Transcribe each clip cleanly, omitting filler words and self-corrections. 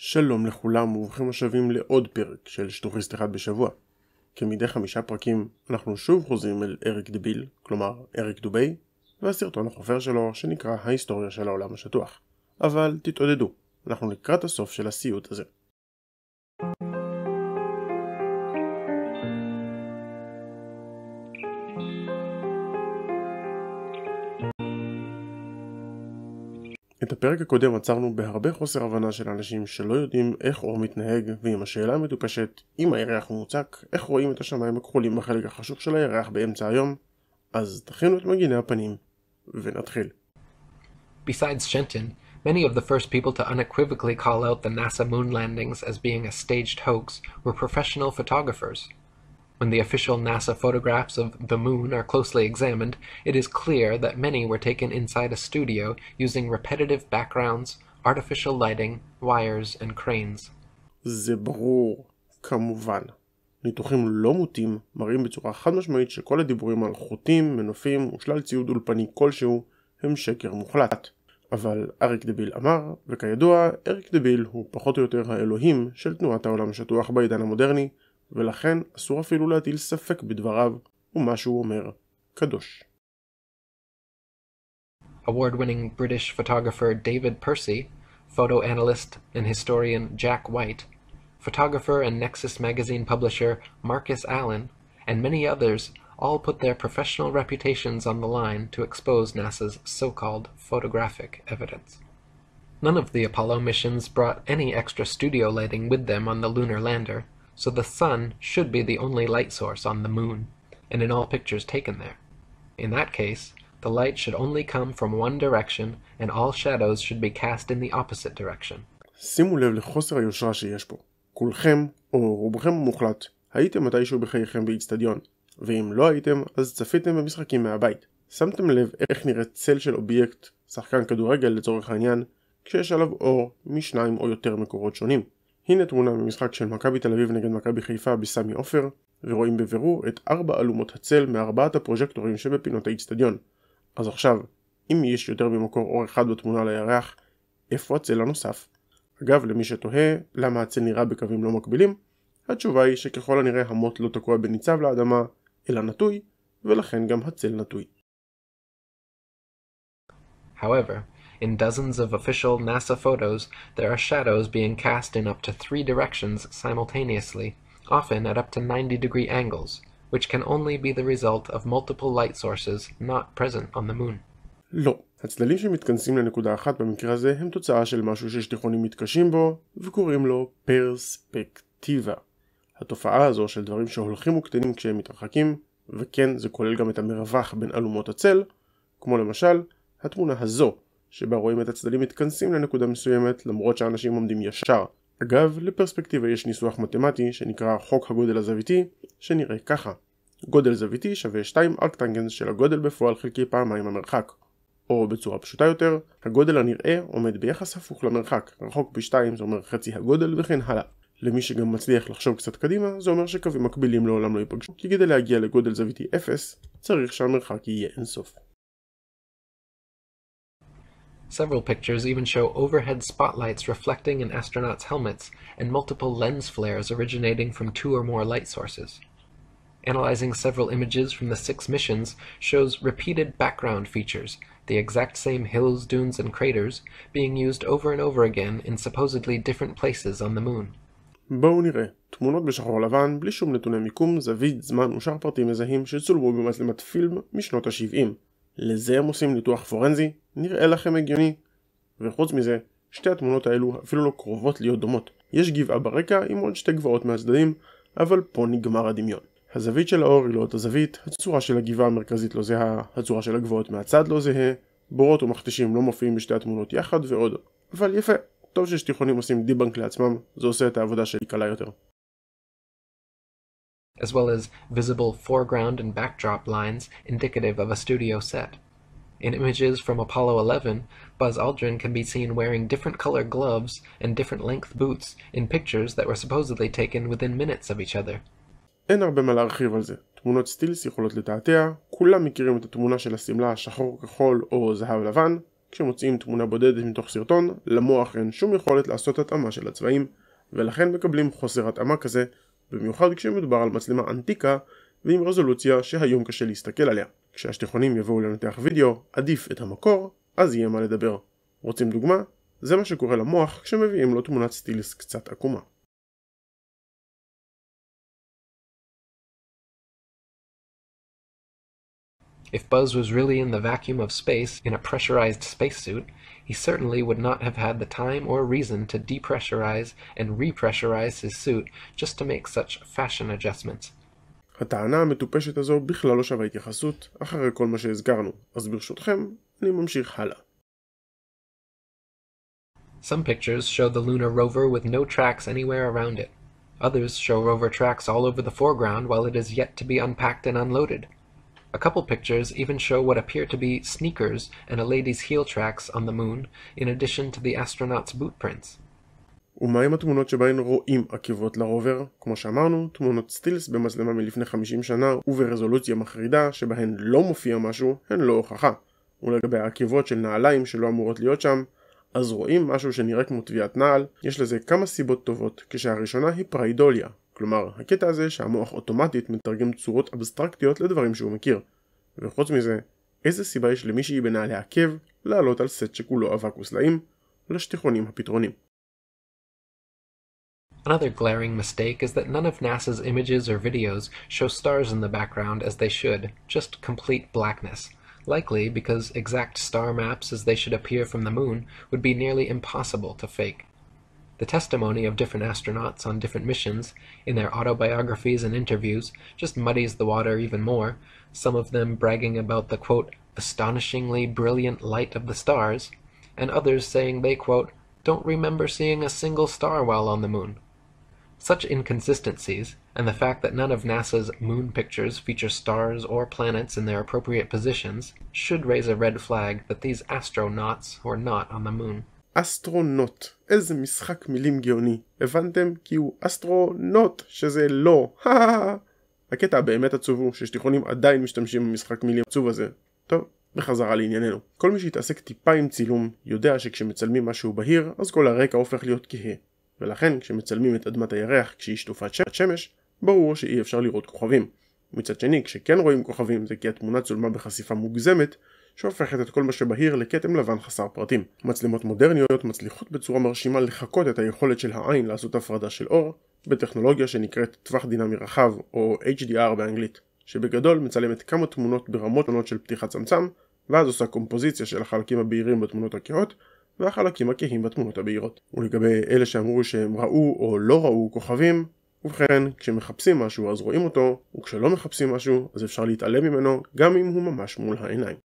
שלום לכולם וברוכים השבים לעוד פרק של שטוחיסט אחד בשבוע. כמדי 5 פרקים אנחנו שוב חוזרים אל אריק דביל, כלומר אריק דובי, והסרטון החופר שלו שנקרא ההיסטוריה של העולם השטוח. אבל תתעודדו, אנחנו לקראת הסוף של הסיוט הזה. את הפרק הקודם עצרנו בהרבה חוסר הבנה של אנשים שלא יודעים איך אור מתנהג, ועם השאלה המטופשת, אם הירח מוצק, איך רואים את השמיים הכחולים בחלק החשוך של הירח באמצע היום? אז תכינו את מגיני הפנים, ונתחיל. Besides Shenton, many of the first people to unequivocally call out the NASA moon landings as being a staged hoax were professional photographers. When the official NASA photographs of the moon are closely examined, it is clear that many were taken inside a studio using repetitive backgrounds, artificial lighting, wires, and cranes. זה ברור, כמובן. ניתוחים לא מוטים מראים בצורה חד משמעית שכל הדיבורים על חוטים, מנופים ושלל ציוד אולפני כלשהו הם שקר מוחלט. אבל אריק דביל אמר, וכידוע, אריק דביל הוא פחות או יותר האלוהים של תנועת העולם השטוח בעידן המודרני, ולכן אסור אפילו להטיל ספק בדבריו ומה שהוא אומר קדוש. Award-winning British photographer David Percy, photo analyst and historian Jack White, photographer and Nexus magazine publisher Marcus Allen, and many others all put their professional reputations on the line to expose NASA's so-called photographic evidence. None of the Apollo missions brought any extra studio lighting with them on the lunar lander, so the sun should be the only light source on the moon, and in all pictures taken there. In that case, the light should only come from one direction, and all shadows should be cast in the opposite direction. שימו לב לחוסר היושרה שיש פה. כולכם, או רובכם המוחלט, הייתם מתישהו בחייכם באצטדיון, ואם לא הייתם, אז צפיתם במשחקים מהבית. שמתם לב איך נראה צל של אובייקט, שחקן כדורגל לצורך העניין, כשיש עליו אור משניים או יותר מקורות שונים. הנה תמונה ממשחק של מכבי תל אביב נגד מכבי חיפה בסמי עופר, ורואים בבירור את 4 אלומות הצל מ4 הפרוז'קטורים שבפינות האצטדיון. אז עכשיו, אם יש יותר ממקור אור אחד בתמונה לירח, איפה הצל הנוסף? אגב, למי שתוהה למה הצל נראה בקווים לא מקבילים, התשובה היא שככל הנראה המוט לא תקוע בניצב לאדמה, אלא נטוי, ולכן גם הצל נטוי. However, in dozens of official NASA photos, there are shadows being cast in up to 3 directions simultaneously, often at up to 90-degree angles, which can only be the result of multiple light sources not present on the moon. לא, הצללים שמתכנסים לנקודה אחת במקרה הזה הם תוצאה של משהו ששטחונים מתקשים בו, וקוראים לו פרספקטיבה. התופעה הזו של דברים שהולכים וקטנים כשהם מתרחקים, וכן זה כולל גם את המרווח בין אלומות הצל, כמו למשל התמונה הזו, שבה רואים את הצדדים מתכנסים לנקודה מסוימת למרות שאנשים עומדים ישר. אגב, לפרספקטיבה יש ניסוח מתמטי שנקרא חוק הגודל הזוויתי, שנראה ככה. גודל זוויתי שווה 2 ארקטנגנס של הגודל בפועל חלקי פעמיים המרחק. או בצורה פשוטה יותר, הגודל הנראה עומד ביחס הפוך למרחק. רחוק ב2 זה אומר חצי הגודל וכן הלאה. למי שגם מצליח לחשוב קצת קדימה, זה אומר שקווים מקבילים לעולם לא ייפגשו, כי כדי להגיע לגודל זוויתי 0, צריך שהמרחק יהיה אינסוף. Several pictures even show overhead spotlights reflecting in astronauts' helmets and multiple lens flares originating from 2 or more light sources. Analyzing several images from the 6 missions shows repeated background features, the exact same hills, dunes, and craters, being used over and over again in supposedly different places on the moon. בואו נראה, תמונות בשחור לבן בלי שום נתוני מיקום, זווית, זמן ושאר פרטים מזהים שצולמו במצלמת פילם משנות ה-70. לזה הם עושים ניתוח פורנזי? נראה לכם הגיוני? וחוץ מזה, שתי התמונות האלו אפילו לא קרובות להיות דומות. יש גבעה ברקע עם עוד 2 גבעות מהצדדים, אבל פה נגמר הדמיון. הזווית של האור היא לא אותה זווית, הצורה של הגבעה המרכזית לא זהה, הצורה של הגבעות מהצד לא זהה, בורות ומכתשים לא מופיעים בשתי התמונות יחד ועוד. אבל יפה, טוב ששטיחונים עושים דיבנק לעצמם, זה עושה את העבודה שלי קלה יותר. As well as visible foreground and backdrop lines indicative of a studio set. In images from Apollo 11, Buzz Aldrin can be seen wearing different colored gloves and different length boots in pictures that were supposedly taken within minutes of each other. אין הרבה מה להרחיב על זה. תמונות סטילס יכולות לתעתע, כולם מכירים את התמונה של הסמלה השחור כחול או זהב לבן, כשמוצאים תמונה בודדת מתוך סרטון, למוח אין שום יכולת לעשות התאמה של הצבעים, ולכן מקבלים חוסר התאמה כזה, במיוחד כשמדובר על מצלמה אנטיקה ועם רזולוציה שהיום קשה להסתכל עליה. כשהשטיחונים יבואו לנתח וידאו, עדיף את המקור, אז יהיה מה לדבר. רוצים דוגמה? זה מה שקורה למוח כשמביאים לו תמונת סטילס קצת עקומה. If Buzz was really in the vacuum of space in a pressurized spacesuit, he certainly would not have had the time or reason to depressurize and repressurize his suit just to make such fashion adjustments. הטענה המטופשת הזו בכלל לא שווה התייחסות אחרי כל מה שהזכרנו, אז ברשותכם אני ממשיך הלאה. Some pictures show the lunar rover with no tracks anywhere around it. Others show rover tracks all over the foreground while it is yet to be unpacked and unloaded. A couple pictures even show what appear to be sneakers and a lady's heel tracks on the moon, in addition to the astronaut's boot prints. ומה עם התמונות שבהן רואים עקבות לרובר? כמו שאמרנו, תמונות סטילס במצלמה מלפני 50 שנה וברזולוציה מחרידה שבהן לא מופיע משהו, הן לא הוכחה. ולגבי העקבות של נעליים שלא אמורות להיות שם, אז רואים משהו שנראה כמו טביעת נעל. יש לזה כמה סיבות טובות, כשהראשונה היא פריידוליה. כלומר, הקטע הזה שהמוח אוטומטית מתרגם צורות אבסטרקטיות לדברים שהוא מכיר. וחוץ מזה, איזה סיבה יש למישהי בנעלי עקב לעלות על סט שכולו אבק וסלעים לשטיחונים הפתרונים? Another glaring mistake is that none of NASA's images or videos show stars in the background as they should, just complete blackness. Likely because exact star maps as they should appear from the moon would be nearly impossible to fake. The testimony of different astronauts on different missions, in their autobiographies and interviews, just muddies the water even more, some of them bragging about the, quote, astonishingly brilliant light of the stars, and others saying they, quote, don't remember seeing a single star while on the moon. Such inconsistencies, and the fact that none of NASA's moon pictures feature stars or planets in their appropriate positions, should raise a red flag that these astronauts were not on the moon. אסטרונוט, איזה משחק מילים גאוני. הבנתם? כי הוא אסטרונוט, שזה לא. הקטע באמת עצוב הוא ששטיחונים עדיין משתמשים במשחק מילים עצוב הזה. טוב, בחזרה לענייננו. כל מי שהתעסק טיפה עם צילום יודע שכשמצלמים משהו בהיר, אז כל הרקע הופך להיות כהה. ולכן כשמצלמים את אדמת הירח כשהיא שטופת שמש, ברור שאי אפשר לראות כוכבים. מצד שני, כשכן רואים כוכבים זה כי התמונה צולמה בחשיפה מוגזמת, שהופכת את כל מה שבהיר לכתם לבן חסר פרטים. מצלמות מודרניות מצליחות בצורה מרשימה לחקות את היכולת של העין לעשות הפרדה של אור, בטכנולוגיה שנקראת טווח דינמי רחב, או HDR באנגלית, שבגדול מצלמת כמה תמונות ברמות שונות של פתיחת צמצם, ואז עושה קומפוזיציה של החלקים הבהירים בתמונות הכהות, והחלקים הכהים בתמונות הבהירות. ולגבי אלה שאמרו שהם ראו או לא ראו כוכבים, ובכן, כשמחפשים משהו אז רואים אותו, וכשלא מחפשים משהו אז אפשר להתעלם ממנו גם אם הוא ממש מול העיניים.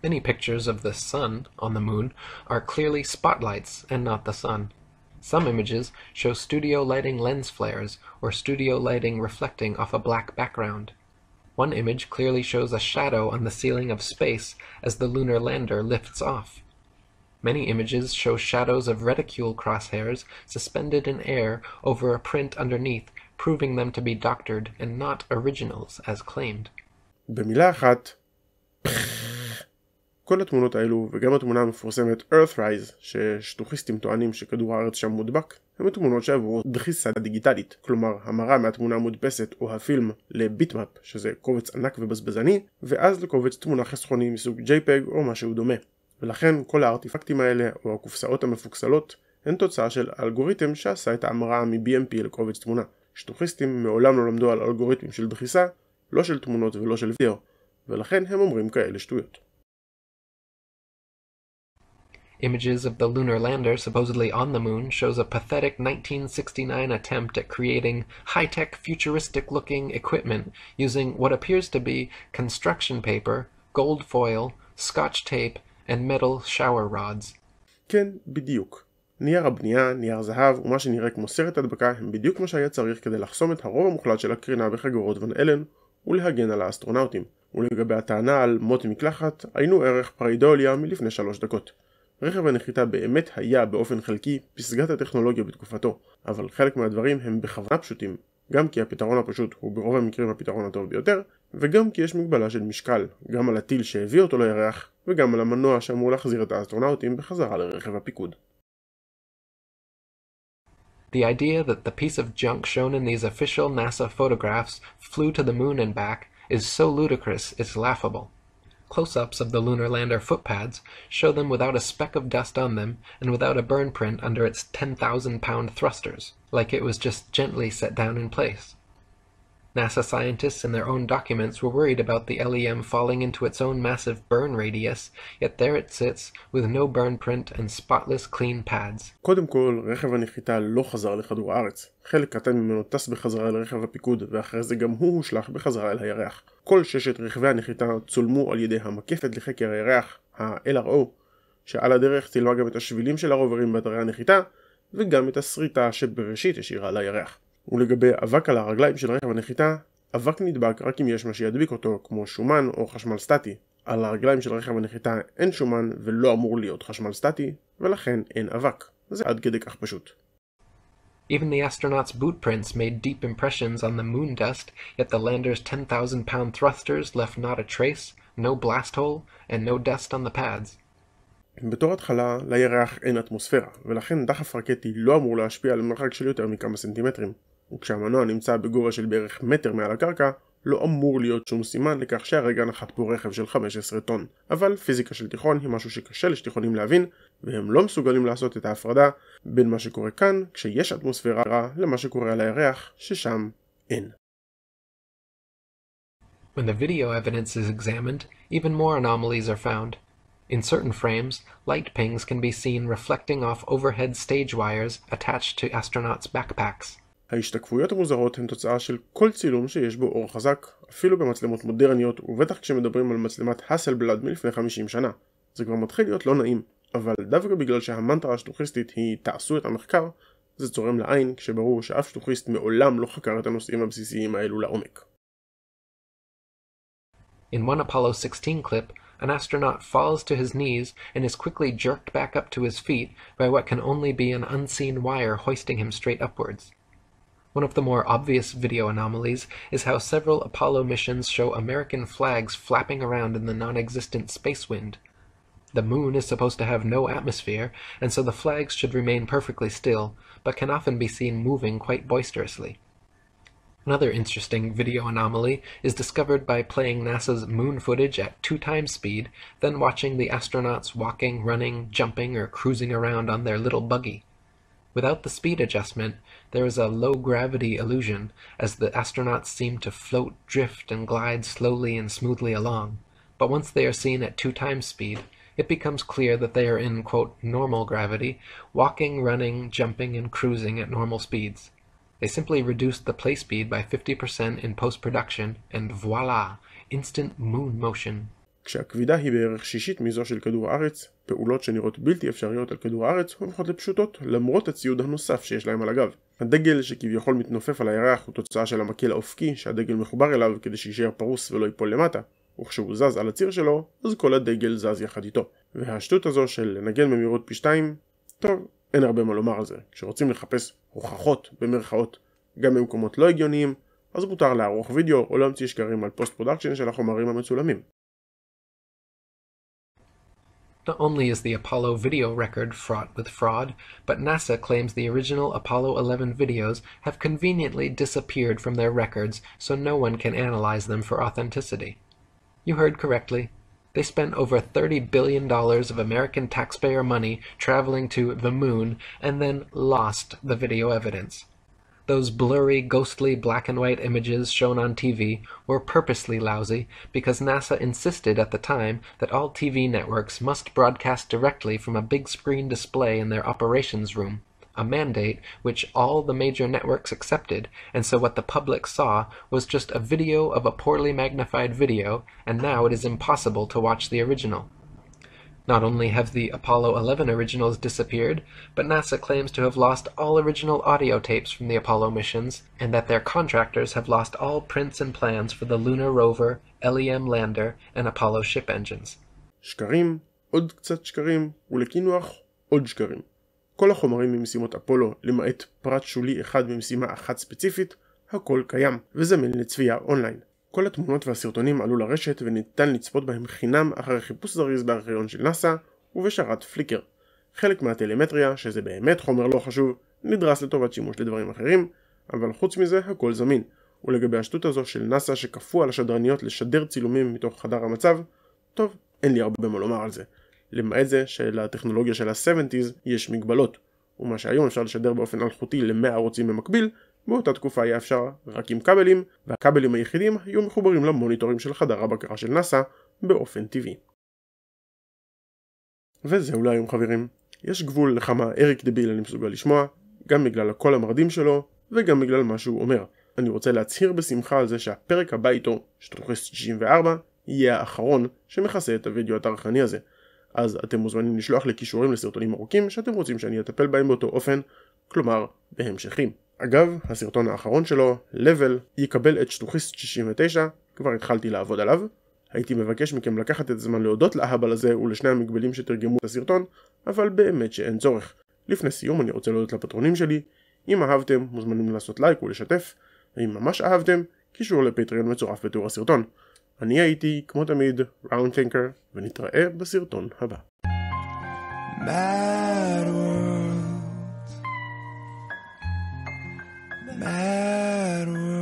Many pictures of the sun on the moon are clearly spotlights and not the sun. Some images show studio lighting lens flares or studio lighting reflecting off a black background. One image clearly shows a shadow on the ceiling of space as the lunar lander lifts off. Many images show shadows of reticule crosshairs suspended in air over a print underneath, proving them to be doctored and not originals as claimed. במילה אחת, כל התמונות האלו וגם התמונה המפורסמת Earthrise ששטוחיסטים טוענים שכדור הארץ שם מודבק, הם תמונות שעברו דחיסה דיגיטלית, כלומר המרה מהתמונה המודפסת או הפילם לביטמאפ, שזה קובץ ענק ובזבזני, ואז לקובץ תמונה חסכוני מסוג JPEG או משהו דומה. ולכן כל הארטיפקטים האלה או הקופסאות המפוקסלות הן תוצאה של אלגוריתם שעשה את ההמרה מ-BMP לקובץ תמונה. שטוחיסטים מעולם לא למדו על אלגוריתמים של דחיסה, לא של תמונות ולא של וידאו, ולכן הם אומרים כאלה שטויות. Images of the lunar lander supposedly on the moon shows a pathetic 1969 attempt at creating high-tech futuristic-looking equipment using what appears to be construction paper, gold foil, scotch tape, and metal shower rods. כן, בדיוק. נייר הבנייה, נייר זהב ומה שנראה כמו סרט הדבקה הם בדיוק מה שהיה צריך כדי לחסום את הרוב המוחלט של הקרינה בחגורות ון אלן ולהגן על האסטרונאוטים. ולגבי הטענה על מות מקלחת, היינו ערך פריידוליה מלפני 3 דקות. רכב הנחיתה באמת היה באופן חלקי פסגת הטכנולוגיה בתקופתו, אבל חלק מהדברים הם בכוונה פשוטים, גם כי הפתרון הפשוט הוא ברוב המקרים הפתרון הטוב ביותר, וגם כי יש מגבלה של משקל, גם על הטיל שהביא אותו לירח, וגם על המנוע שאמור להחזיר את האסטרונאוטים בחזרה לרכב הפיקוד. The idea that the piece of junk shown in these official NASA photographs flew to the moon and back is so ludicrous it's laughable. Close-ups of the lunar lander footpads show them without a speck of dust on them and without a burn print under its 10,000-pound thrusters, like it was just gently set down in place. NASA scientists in their own documents were worried about the LEM falling into its own massive burn radius, yet there it sits with no burn print and spotless clean pads. קודם כל, רכב הנחיתה לא חזר לכדור הארץ. חלק קטן ממנו טס בחזרה לרכב הפיקוד, ואחרי זה גם הוא הושלך בחזרה אל הירח. כל 6 רכבי הנחיתה צולמו על ידי המקפת לחקר הירח, ה-LRO, שעל הדרך צילמה גם את השבילים של הרוברים באתרי הנחיתה, וגם את הסריטה שבראשית השאירה על הירח. ולגבי אבק על הרגליים של רכב הנחיתה, אבק נדבק רק אם יש מה שידביק אותו, כמו שומן או חשמל סטטי. על הרגליים של רכב הנחיתה אין שומן ולא אמור להיות חשמל סטטי, ולכן אין אבק. זה עד כדי כך פשוט. Even the astronauts' boot prints made deep impressions on the moon dust, yet the lander's 10,000-pound thrusters left not a trace, no blast hole, and no dust on the pads. בתור התחלה, לירח אין אטמוספירה, ולכן דחף רקטי לא אמור להשפיע על מרחק של יותר מכמה סנטימטרים. וכשהמנוע נמצא בגובה של בערך מטר מעל הקרקע, לא אמור להיות שום סימן לכך שהרגע נחת פה רכב של 15 טון. אבל פיזיקה של תיכון היא משהו שקשה לשתיכונים להבין, והם לא מסוגלים לעשות את ההפרדה בין מה שקורה כאן, כשיש אטמוספירה, למה שקורה על הירח, ששם אין. When the video evidence is examined, even more anomalies are found. In certain frames, light pings can be seen reflecting off overhead stage wires attached to astronauts' backpacks. ההשתקפויות המוזרות הן תוצאה של כל צילום שיש בו אור חזק, אפילו במצלמות מודרניות, ובטח כשמדברים על מצלמת הסלבלד מלפני 50 שנה. זה כבר מתחיל להיות לא נעים, אבל דווקא בגלל שהמנטרה השטוחיסטית היא תעשו את המחקר, זה צורם לעין כשברור שאף שטוחיסט מעולם לא חקר את הנושאים הבסיסיים האלו לעומק. In one Apollo 16 clip, an astronaut falls to his knees and is quickly jerked back up to his feet by what can only be an unseen wire hoisting him straight upwards. One of the more obvious video anomalies is how several Apollo missions show American flags flapping around in the non-existent space wind. The moon is supposed to have no atmosphere, and so the flags should remain perfectly still, but can often be seen moving quite boisterously. Another interesting video anomaly is discovered by playing NASA's moon footage at 2 times speed, then watching the astronauts walking, running, jumping, or cruising around on their little buggy. Without the speed adjustment, there is a low-gravity illusion, as the astronauts seem to float, drift, and glide slowly and smoothly along. But once they are seen at 2 times speed, it becomes clear that they are in, quote, normal gravity, walking, running, jumping, and cruising at normal speeds. They simply reduced the play speed by 50% in post-production, and voila, instant moon motion. כשהכבידה היא בערך 1/6 מזו של כדור הארץ, פעולות שנראות בלתי אפשריות על כדור הארץ הופכות לפשוטות למרות הציוד הנוסף שיש להם על הגב. הדגל שכביכול מתנופף על הירח הוא תוצאה של המקל האופקי שהדגל מחובר אליו כדי שישאר פרוס ולא ייפול למטה, וכשהוא זז על הציר שלו, אז כל הדגל זז יחד איתו. והשטות הזו של לנגן במהירות פי 2, טוב, אין הרבה מה לומר על זה. כשרוצים לחפש הוכחות במרכאות גם במקומות לא הגיוניים, אז מותר לערוך וידאו או להמציא שקרים על פוסט פרודקשן של החומרים המצולמים. Not only is the Apollo video record fraught with fraud, but NASA claims the original Apollo 11 videos have conveniently disappeared from their records so no one can analyze them for authenticity. You heard correctly. They spent over $30 billion of American taxpayer money traveling to the moon and then lost the video evidence. Those blurry, ghostly black and white images shown on TV were purposely lousy because NASA insisted at the time that all TV networks must broadcast directly from a big screen display in their operations room, a mandate which all the major networks accepted, and so what the public saw was just a video of a poorly magnified video, and now it is impossible to watch the original. Not only have the Apollo 11 originals disappeared, but NASA claims to have lost all original audio tapes from the Apollo missions, and that their contractors have lost all prints and plans for the lunar rover, LEM lander, and Apollo ship engines. שקרים, עוד קצת שקרים, ולקינוח עוד שקרים. כל החומרים ממשימות אפולו, למעט פרט שולי אחד ממשימה אחת ספציפית, הכל קיים, וזמין לצפייה אונליין. כל התמונות והסרטונים עלו לרשת וניתן לצפות בהם חינם אחרי חיפוש זריז בארכיון של נאסא ובשרת פליקר. חלק מהטלמטריה, שזה באמת חומר לא חשוב, נדרס לטובת שימוש לדברים אחרים, אבל חוץ מזה הכל זמין. ולגבי השטות הזו של נאסא שכפו על השדרניות לשדר צילומים מתוך חדר המצב, טוב, אין לי הרבה מה לומר על זה. למעט זה שלטכנולוגיה של ה-70s יש מגבלות, ומה שהיום אפשר לשדר באופן אלחוטי ל100 ערוצים במקביל, באותה תקופה היה אפשר רק עם כבלים, והכבלים היחידים היו מחוברים למוניטורים של חדר הבקרה של נאסא באופן טבעי. וזהו להיום חברים. יש גבול לכמה אריק דביל אני מסוגל לשמוע, גם בגלל הקול המרדים שלו, וגם בגלל מה שהוא אומר. אני רוצה להצהיר בשמחה על זה שהפרק הבא איתו, שטוחיסט 64, יהיה האחרון שמכסה את הוידאו הטרחני הזה. אז אתם מוזמנים לשלוח לי קישורים לסרטונים ארוכים שאתם רוצים שאני אטפל בהם באותו אופן, כלומר בהמשכים. אגב, הסרטון האחרון שלו, לבל, יקבל את שטוחיסט 69, כבר התחלתי לעבוד עליו. הייתי מבקש מכם לקחת את הזמן להודות להבל הזה ולשני המגבלים שתרגמו את הסרטון, אבל באמת שאין צורך. לפני סיום אני רוצה להודות לפטרונים שלי. אם אהבתם, מוזמנים לעשות לייק ולשתף, ואם ממש אהבתם, קישור לפטריאון מצורף בתיאור הסרטון. אני הייתי, כמו תמיד, rndthinker, ונתראה בסרטון הבא. Mad world. Mad world.